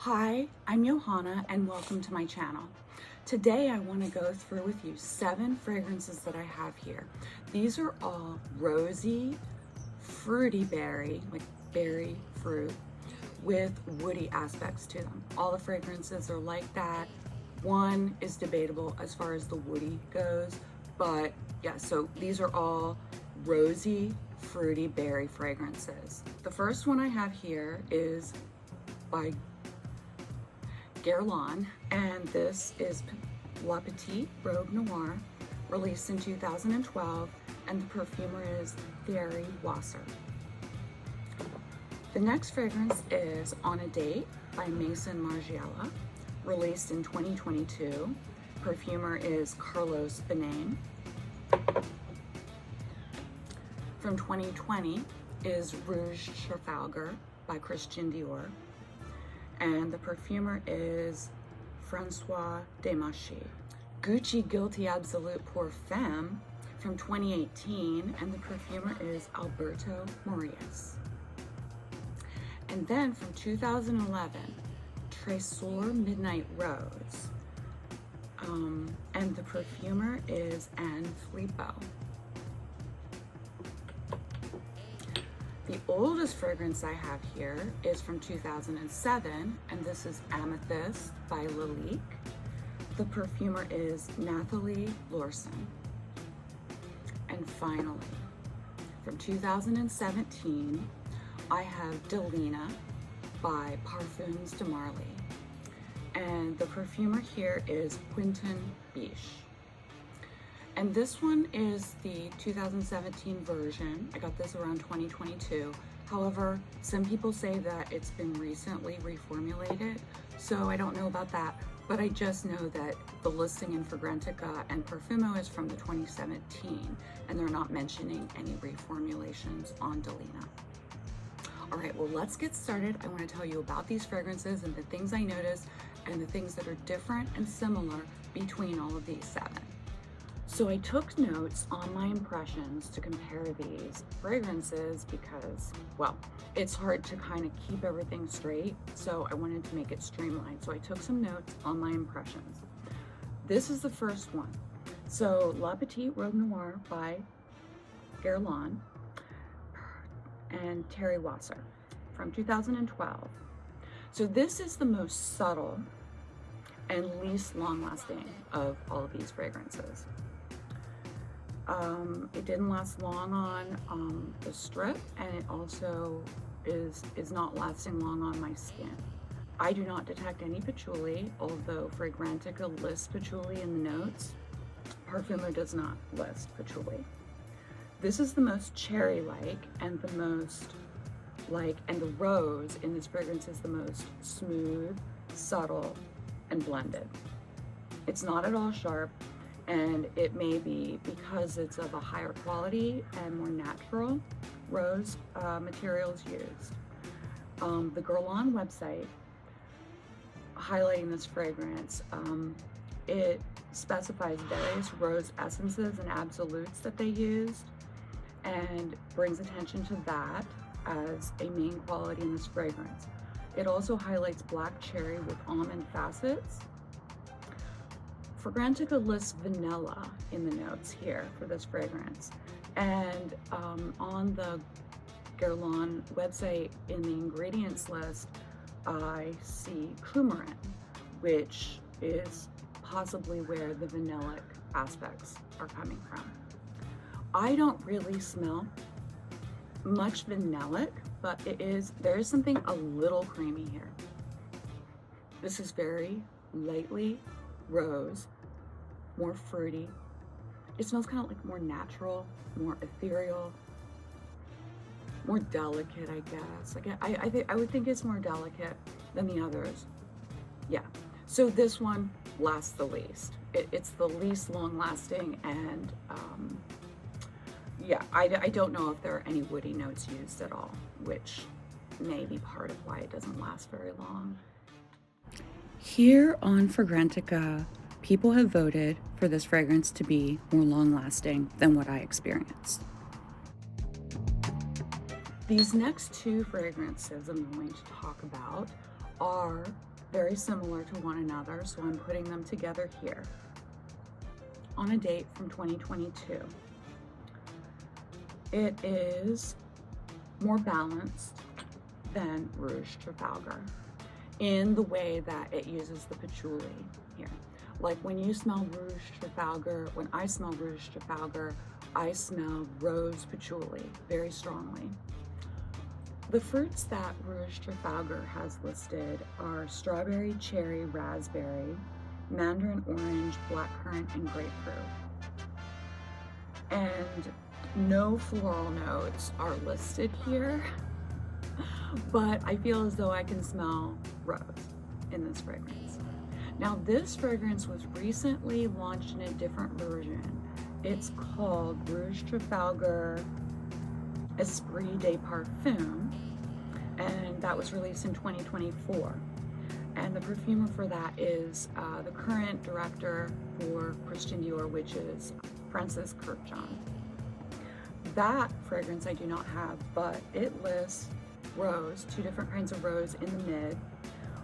Hi, I'm Johannah and welcome to my channel. Today I want to go through with you 7 fragrances that I have here. These are all rosy, fruity berry, like berry fruit, with woody aspects to them. All the fragrances are like that. One is debatable as far as the woody goes, but yeah, so these are all rosy, fruity berry fragrances. The first one I have here is by Guerlain, and this is La Petite Robe Noire, released in 2012, and the perfumer is Thierry. The next fragrance is On a Date by Maison Margiela, released in 2022. Perfumer is Benaïm. From 2020 is Rouge Trafalgar by Dior, and the perfumer is François Demachy. Gucci Guilty Absolute pour Femme from 2018, and the perfumer is Alberto Morillas. And then from 2011, Trésor Midnight Rose, and the perfumer is Flipo. The oldest fragrance I have here is from 2007, and this is Amethyst by Lalique. The perfumer is Nathalie Lorson. And finally, from 2017, I have Delina by Parfums de Marley. And the perfumer here is Quentin Bisch. And this one is the 2017 version. I got this around 2022. However, some people say that it's been recently reformulated, so I don't know about that, but I just know that the listing in Fragrantica and Perfumo is from the 2017, and they're not mentioning any reformulations on Delina. All right, well, let's get started. I want to tell you about these fragrances and the things I noticed and the things that are different and similar between all of these 7. So I took notes on my impressions to compare these fragrances because, well, it's hard to kind of keep everything straight, so I wanted to make it streamlined. So I took some notes on my impressions. This is the first one. So La Petite Robe Noire by Guerlain and Thierry from 2012. So this is the most subtle and least long-lasting of all of these fragrances. It didn't last long on the strip, and it also is not lasting long on my skin. I do not detect any patchouli, although Fragrantica lists patchouli in the notes. Perfumer does not list patchouli. This is the most cherry-like and the most and the rose in this fragrance is the most smooth, subtle, and blended. It's not at all sharp, and it may be because it's of a higher quality and more natural rose materials used. The Guerlain website highlighting this fragrance, it specifies various rose essences and absolutes that they used and brings attention to that as a main quality in this fragrance. It also highlights black cherry with almond facets. Fragrantica lists vanilla in the notes here for this fragrance, and on the Guerlain website in the ingredients list I see coumarin, which is possibly where the vanillic aspects are coming from. I don't really smell much vanillic, but there is something a little creamy here. This is very lightly rose, more fruity. It smells kind of like more natural, more ethereal, more delicate, I guess. Like I would think it's more delicate than the others. Yeah. So this one lasts the least. It's the least long-lasting, and yeah, I don't know if there are any woody notes used at all, which may be part of why it doesn't last very long. Here on Fragrantica, people have voted for this fragrance to be more long-lasting than what I experienced. These next 2 fragrances I'm going to talk about are very similar to one another, so I'm putting them together here. On a Date from 2022. It is more balanced than Rouge Trafalgar in the way that it uses the patchouli here. Like when you smell Rouge Trafalgar, when I smell Rouge Trafalgar, I smell rose patchouli very strongly. The fruits that Rouge Trafalgar has listed are strawberry, cherry, raspberry, mandarin orange, blackcurrant, and grapefruit. And no floral notes are listed here, but I feel as though I can smell rose in this fragrance. Now, this fragrance was recently launched in a different version. It's called Rouge Trafalgar Esprit de Parfum, and that was released in 2024. And the perfumer for that is the current director for Christian Dior, which is Francis Kurkdjian. That fragrance I do not have, but it lists rose, 2 different kinds of rose in the mid,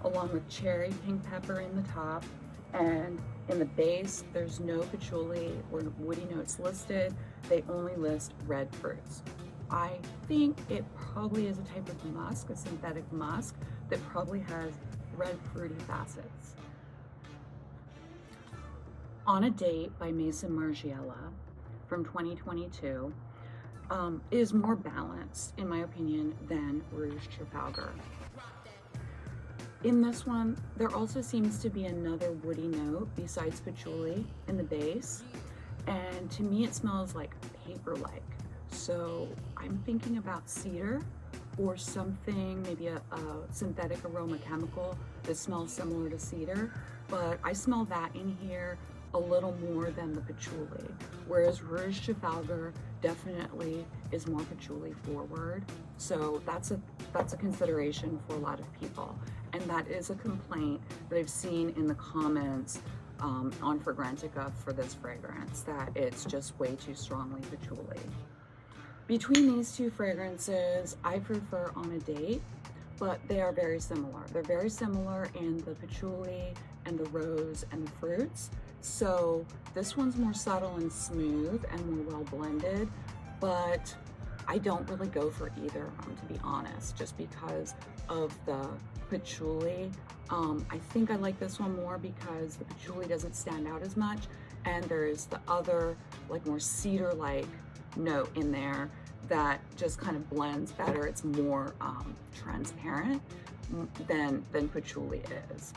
along with cherry, pink pepper in the top, and in the base there's no patchouli or woody notes listed. They only list red fruits. I think it probably is a type of musk, a synthetic musk, that probably has red fruity facets. On a Date by Maison Margiela from 2022 is more balanced, in my opinion, than Rouge Trafalgar. In this one, there also seems to be another woody note besides patchouli in the base, and to me it smells like paper-like. So I'm thinking about cedar or something, maybe a synthetic aroma chemical that smells similar to cedar, but I smell that in here a little more than the patchouli, whereas Rouge Trafalgar definitely is more patchouli forward. So that's a consideration for a lot of people, and that is a complaint that I've seen in the comments on Fragrantica for this fragrance, that it's just way too strongly patchouli. Between these 2 fragrances, I prefer On a Date, but they are very similar. They're very similar in the patchouli and the rose and the fruits. So this one's more subtle and smooth and more well blended, but I don't really go for either of them, to be honest, just because of the patchouli. I think I like this one more because the patchouli doesn't stand out as much, and there's the other, like, more cedar-like note in there that just kind of blends better. It's more transparent than patchouli is.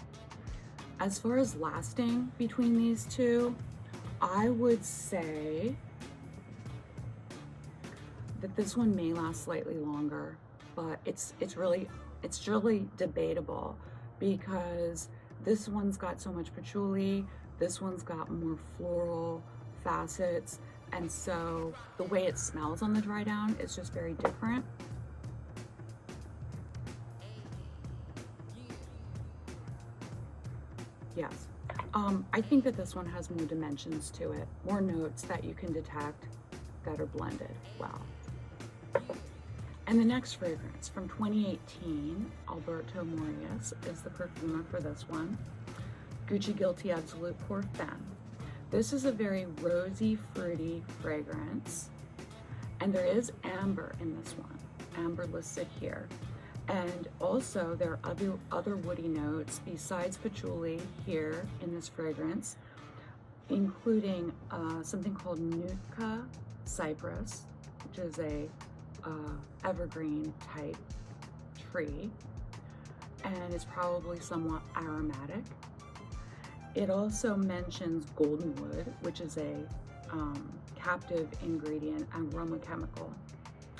As far as lasting between these 2, I would say that this one may last slightly longer, but it's really debatable, because this one's got so much patchouli, this one's got more floral facets, and so the way it smells on the dry down is just very different. Yes, I think that this one has more dimensions to it, more notes that you can detect that are blended well. And the next fragrance from 2018, Alberto Morillas, is the perfumer for this one. Gucci Guilty Absolute pour Femme. This is a very rosy, fruity fragrance, and there is amber in this one, amber listed here. And also there are other woody notes besides patchouli here in this fragrance, including something called Nootka cypress, which is a evergreen type tree, and it's probably somewhat aromatic. It also mentions goldenwood, which is a captive ingredient aroma chemical.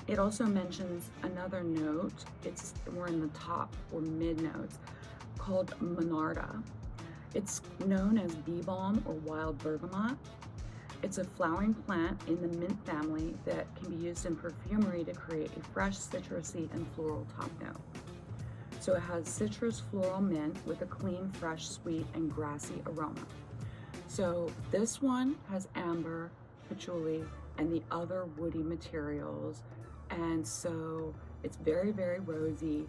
It also mentions another note, it's more in the top or mid notes, called Monarda. It's known as bee balm or wild bergamot. It's a flowering plant in the mint family that can be used in perfumery to create a fresh, citrusy, and floral top note. So it has citrus floral mint with a clean, fresh, sweet, and grassy aroma. So this one has amber, patchouli, and the other woody materials. And so it's very, very rosy,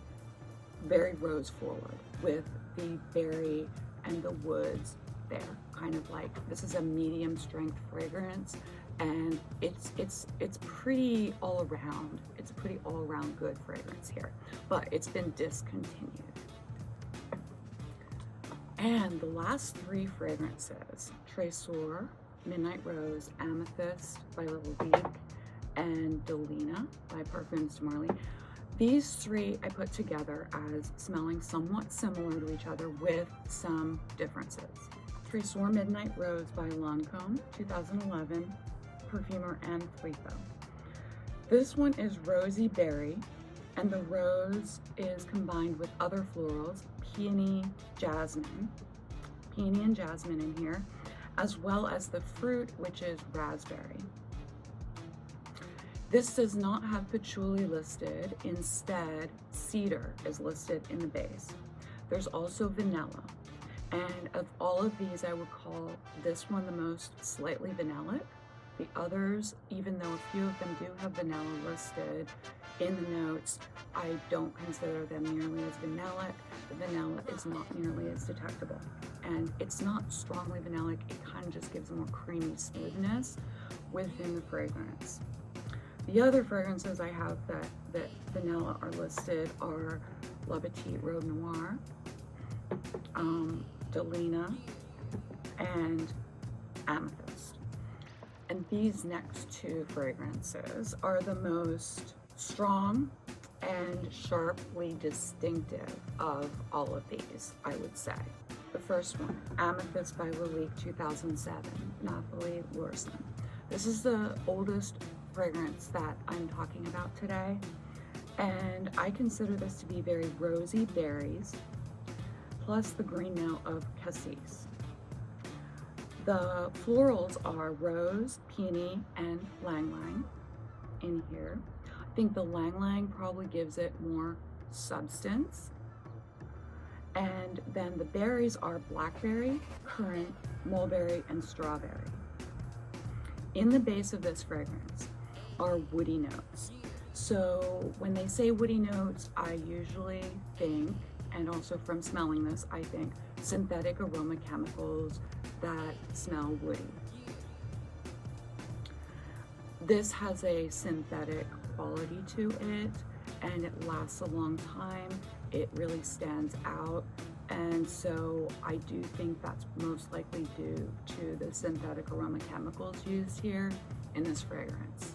very rose forward with the berry and the woods there. Kind of like, this is a medium strength fragrance, and it's pretty all around. It's a pretty all around good fragrance here, but it's been discontinued. And the last three fragrances, Trésor, Midnight Rose, Amethyst by Lalique, and Delina by Parfums de Marley. These three I put together as smelling somewhat similar to each other with some differences. Trésor Midnight Rose by Lancôme, 2011, perfumer and Flipo. This one is rosy berry, and the rose is combined with other florals, peony and jasmine in here, as well as the fruit, which is raspberry. This does not have patchouli listed. Instead, cedar is listed in the base. There's also vanilla. And of all of these, I would call this one the most slightly vanillic. The others, even though a few of them do have vanilla listed in the notes, I don't consider them nearly as vanillic. The vanilla is not nearly as detectable. And it's not strongly vanillic, it kind of just gives a more creamy smoothness within the fragrance. The other fragrances I have that vanilla are listed are Petite, Robe, Noire, Delina, and Amethyst. And these next two fragrances are the most strong and sharply distinctive of all of these, I would say. The first one, Amethyst by Lalique, 2007, Nathalie, Lorson. This is the oldest fragrance that I'm talking about today, and I consider this to be very rosy berries, plus the green note of cassis. The florals are rose, peony, and ylang ylang in here. I think the ylang ylang probably gives it more substance. And then the berries are blackberry, currant, mulberry, and strawberry. In the base of this fragrance are woody notes. So when they say woody notes, I usually think, and also from smelling this, I think synthetic aroma chemicals that smell woody. This has a synthetic quality to it, and it lasts a long time. It really stands out, and so I do think that's most likely due to the synthetic aroma chemicals used here in this fragrance.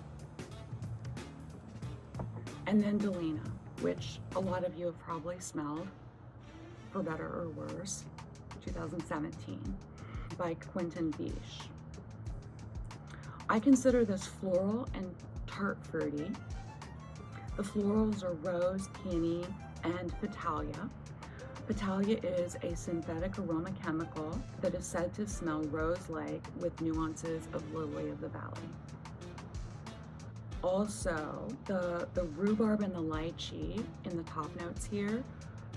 And then Delina, which a lot of you have probably smelled, for better or worse, 2017, by Quentin Bisch. I consider this floral and tart fruity. The florals are rose, peony, and Petalia. Petalia is a synthetic aroma chemical that is said to smell rose-like with nuances of lily of the valley. Also, the rhubarb and the lychee in the top notes here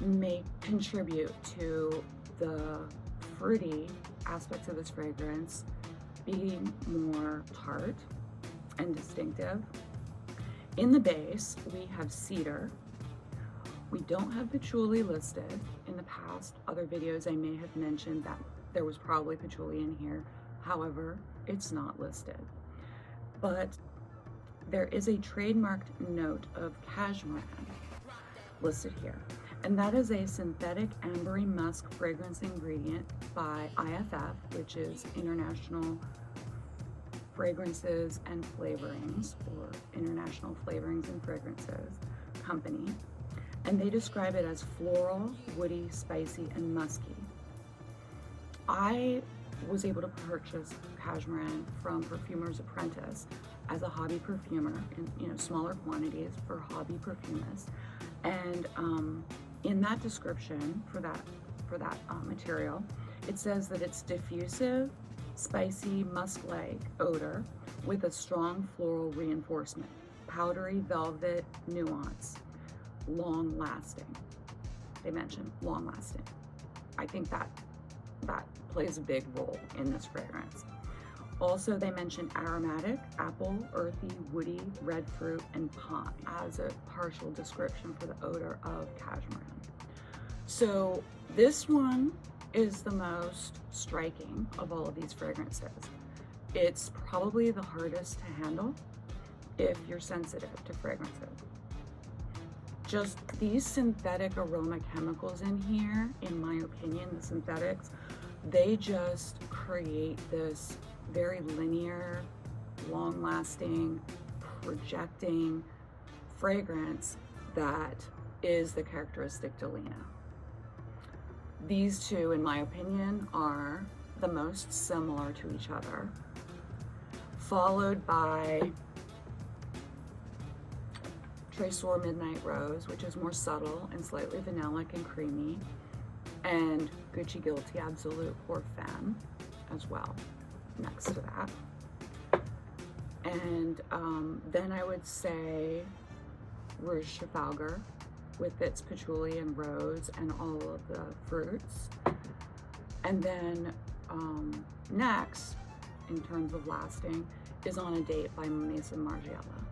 may contribute to the fruity aspects of this fragrance being more tart and distinctive. In the base, we have cedar. We don't have patchouli listed. In the past other videos, I may have mentioned that there was probably patchouli in here. However, it's not listed. But there is a trademarked note of cashmere listed here. And that is a synthetic ambery musk fragrance ingredient by IFF, which is International Fragrances and Flavorings, or International Flavorings and Fragrances Company. And they describe it as floral, woody, spicy, and musky. I was able to purchase cashmere from Perfumer's Apprentice as a hobby perfumer in smaller quantities for hobby perfumers. And in that description for that material, it says that it's diffusive, spicy, musk-like odor with a strong floral reinforcement, powdery velvet nuance, long-lasting. They mentioned long-lasting. I think that plays a big role in this fragrance. Also, they mentioned aromatic, apple, earthy, woody, red fruit, and pine as a partial description for the odor of cashmere. So this one is the most striking of all of these fragrances. It's probably the hardest to handle if you're sensitive to fragrances. Just these synthetic aroma chemicals in here, in my opinion, the synthetics, they just create this very linear, long-lasting, projecting fragrance that is the characteristic Delina. These two, in my opinion, are the most similar to each other, followed by Trésor Midnight Rose, which is more subtle and slightly vanillic and creamy, and Gucci Guilty Absolute or Femme as well, next to that. And then I would say Rouge Trafalgar with its patchouli and rose and all of the fruits. And then next, in terms of lasting, is On a Date by Maison Margiela.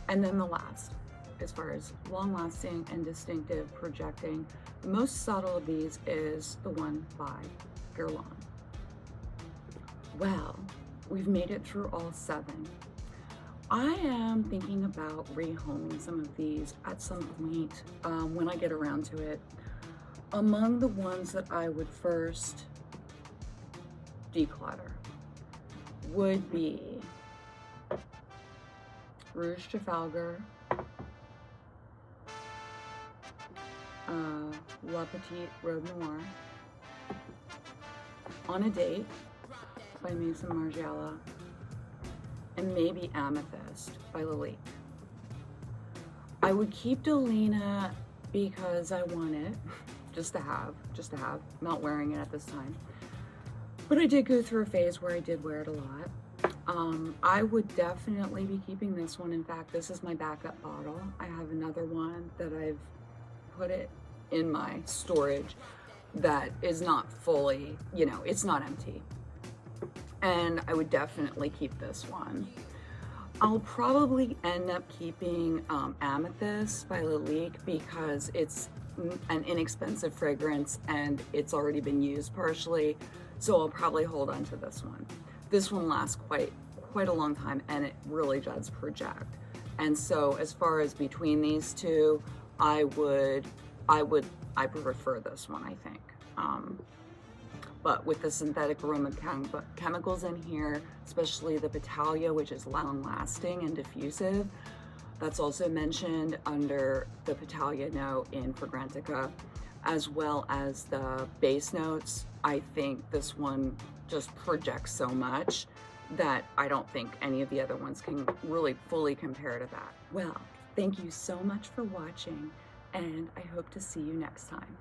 And then the last, as far as long-lasting and distinctive projecting, the most subtle of these is the one by Guerlain. Well, we've made it through all 7. I am thinking about rehoming some of these at some point when I get around to it. Among the ones that I would first declutter would be Rouge Trafalgar, Petite, Robe, Noire, On a Date by Maison Margiela, and maybe Amethyst by Lalique. I would keep Delina because I want it, just to have. I'm not wearing it at this time. But I did go through a phase where I did wear it a lot. I would definitely be keeping this one. In fact, this is my backup bottle. I have another one that I've put it in my storage that is not fully, it's not empty. And I would definitely keep this one. I'll probably end up keeping Amethyst by Lalique because it's an inexpensive fragrance and it's already been used partially. So I'll probably hold on to this one. This one lasts quite a long time and it really does project. And so as far as between these two, I prefer this one, I think. But with the synthetic aroma chemicals in here, especially the Petalia, which is long-lasting and diffusive, that's also mentioned under the Petalia note in Fragrantica, as well as the base notes. I think this one just projects so much that I don't think any of the other ones can really fully compare to that. Well, thank you so much for watching, and I hope to see you next time.